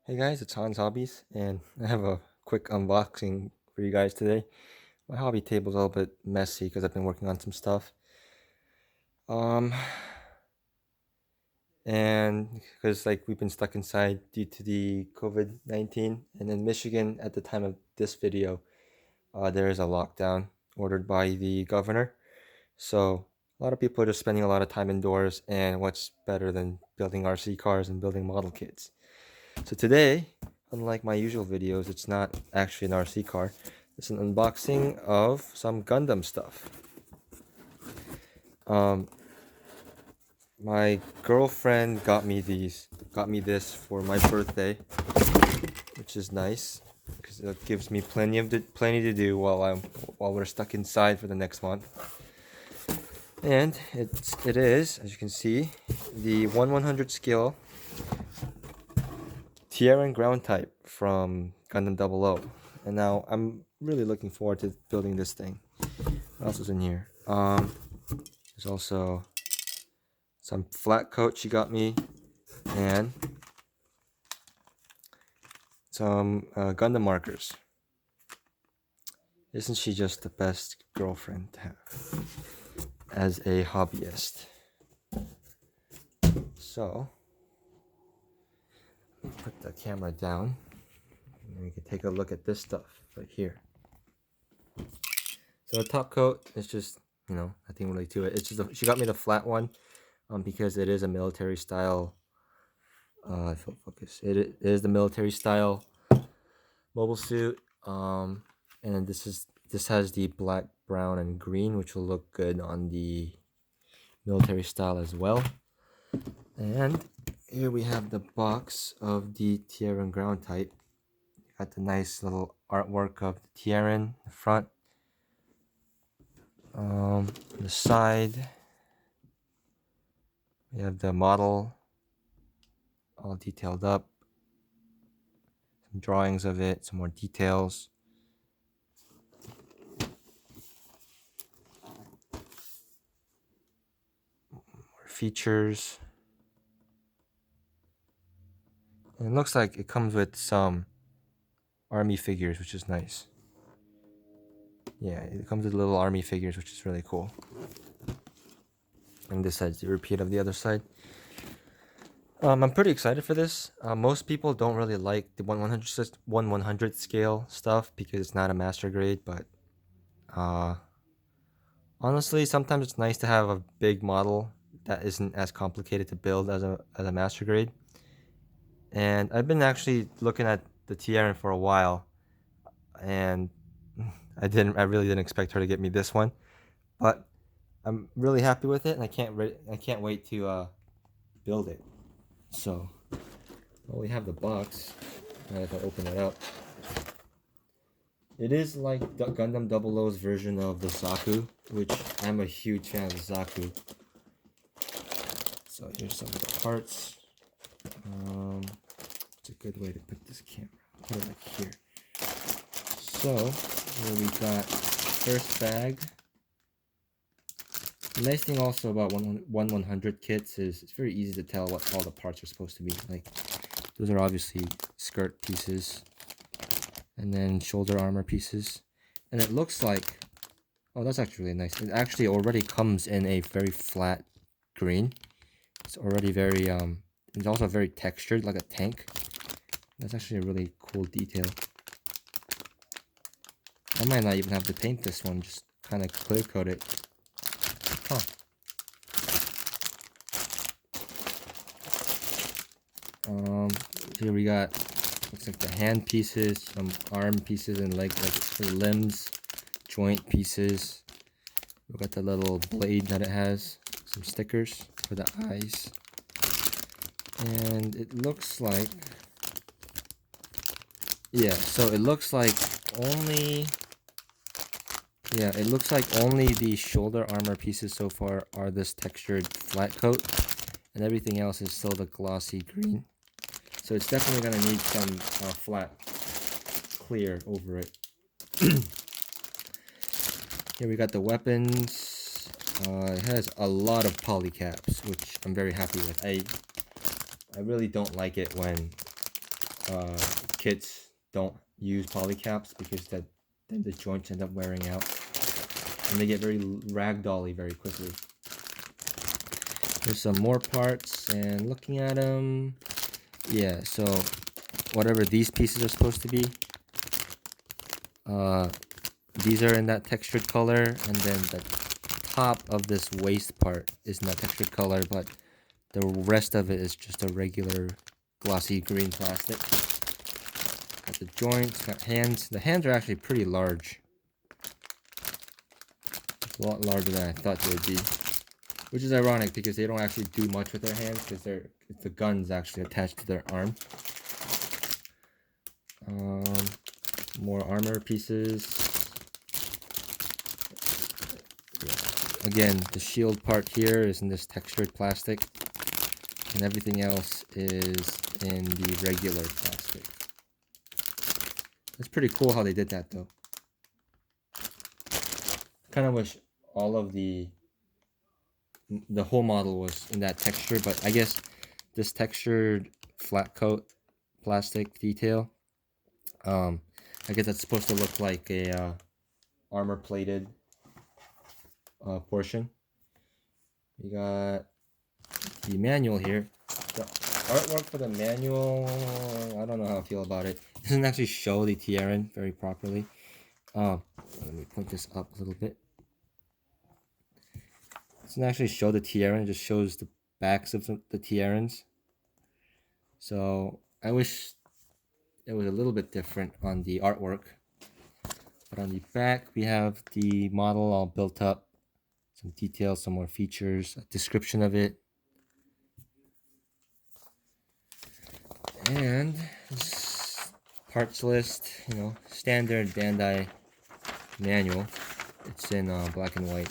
Hey guys, it's Hans Hobbies, and I have a quick unboxing for you guys today. My hobby table's a little bit messy because I've been working on some stuff. Um, and because we've been stuck inside due to the COVID-19, and in Michigan at the time of this video, there is a lockdown ordered by the governor. So a lot of people are just spending a lot of time indoors, and what's better than building RC cars and building model kits? So today, unlike my usual videos, it's not actually an RC car. It's an unboxing of some Gundam stuff. Um, my girlfriend got me this for my birthday, which is nice because it gives me plenty to do while we're stuck inside for the next month. And it is, as you can see, the 1/100 scale Tieren ground type from Gundam 00. And now I'm really looking forward to building this thing. What else is in here? There's also some flat coat she got me, and some Gundam markers. Isn't she just the best girlfriend to have as a hobbyist? So, put the camera down, and we can take a look at this stuff right here. So the top coat is just, nothing really to it. It's just she got me the flat one, because it is a military style. If it'll focus, it is the military style mobile suit. And then this has the black, brown, and green, which will look good on the military style as well. And here we have the box of the Tieren ground type. Got the nice little artwork of the Tieren in the front. On the side, we have the model all detailed up. Some drawings of it, some more details. More features. And it looks like it comes with some army figures, which is nice. Yeah, it comes with little army figures, which is really cool. And this side's the repeat of the other side. I'm pretty excited for this. Most people don't really like the 1/100 scale stuff because it's not a master grade, but honestly, sometimes it's nice to have a big model that isn't as complicated to build as a master grade. And I've been actually looking at the Tieren for a while, and I really didn't expect her to get me this one, but I'm really happy with it, and I can't wait to build it. So, well, we have the box. And if I open it up, it is like Gundam 00's version of the Zaku, which I'm a huge fan of the Zaku. So here's some of the parts. It's a good way to put this camera. Put it like here. So here we got first bag. The nice thing also about 1/100 kits is it's very easy to tell what all the parts are supposed to be. Like, those are obviously skirt pieces, and then shoulder armor pieces. And it looks like, oh, that's actually really nice. It actually already comes in a very flat green. It's already very, it's also very textured, like a tank. That's actually a really cool detail. I might not even have to paint this one, just kind of clear coat it. Huh. Here we got, looks like the hand pieces, some arm pieces, and like for the limbs, joint pieces. We got the little blade that it has, some stickers for the eyes, and it looks like, yeah. So it looks like only the shoulder armor pieces so far are this textured flat coat, and everything else is still the glossy green. So it's definitely going to need some flat clear over it. Here we got the weapons. It has a lot of polycaps, which I'm very happy with. I really don't like it when kits don't use polycaps because then the joints end up wearing out and they get very ragdolly very quickly. There's some more parts, and looking at them, yeah, so whatever these pieces are supposed to be, these are in that textured color, and then the top of this waist part is in that textured color, but the rest of it is just a regular glossy green plastic. Got the joints, got hands. The hands are actually pretty large. A lot larger than I thought they would be. Which is ironic because they don't actually do much with their hands because the gun's actually attached to their arm. More armor pieces. Yeah. Again, the shield part here is in this textured plastic, and everything else is in the regular plastic. It's pretty cool how they did that though. Kind of wish all of the whole model was in that texture, but I guess this textured flat coat plastic detail, I guess that's supposed to look like a armor plated portion. We got the manual here. The artwork for the manual, I don't know how I feel about it. It doesn't actually show the Tieren very properly. Let me point this up a little bit. It doesn't actually show the Tieren, it just shows the backs of the Tierens. So I wish it was a little bit different on the artwork. But on the back, we have the model all built up, some details, some more features, a description of it, and this parts list, you know, standard Bandai manual. It's in black and white.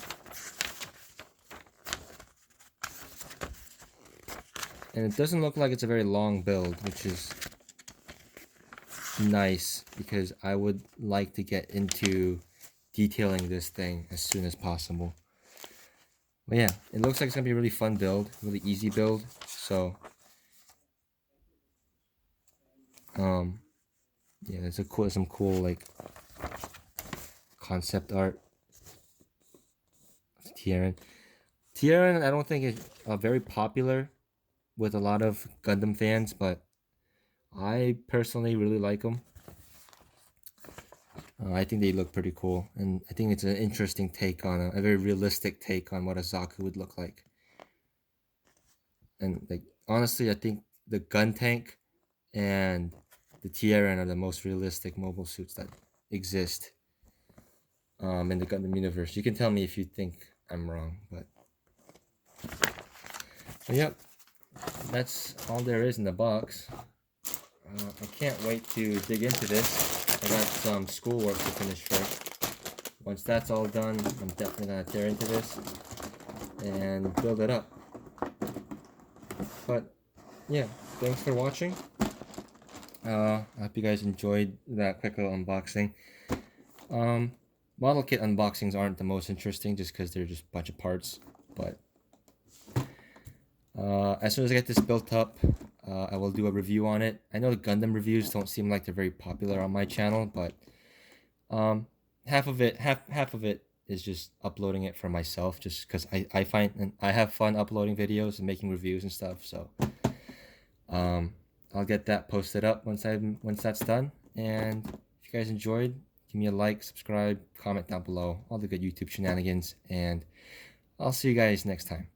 And it doesn't look like it's a very long build, which is nice because I would like to get into detailing this thing as soon as possible. But yeah, it looks like it's gonna be a really fun build, really easy build. So yeah, there's some cool like concept art of Tieren. Tieren, I don't think is very popular with a lot of Gundam fans, but I personally really like them. I think they look pretty cool, and I think it's an interesting take on a very realistic take on what a Zaku would look like. And like honestly, I think the gun tank and the Tieren are the most realistic mobile suits that exist in the Gundam universe. You can tell me if you think I'm wrong, but yep, that's all there is in the box. I can't wait to dig into this. I got some schoolwork to finish first. Once that's all done, I'm definitely gonna tear into this and build it up. But yeah, thanks for watching. I hope you guys enjoyed that quick little unboxing. Model kit unboxings aren't the most interesting just because they're just a bunch of parts, but as soon as I get this built up, I will do a review on it. I know the Gundam reviews don't seem like they're very popular on my channel, but half of it is just uploading it for myself, just because I find and I have fun uploading videos and making reviews and stuff. So I'll get that posted up once that's done. And if you guys enjoyed, give me a like, subscribe, comment down below, all the good YouTube shenanigans, and I'll see you guys next time.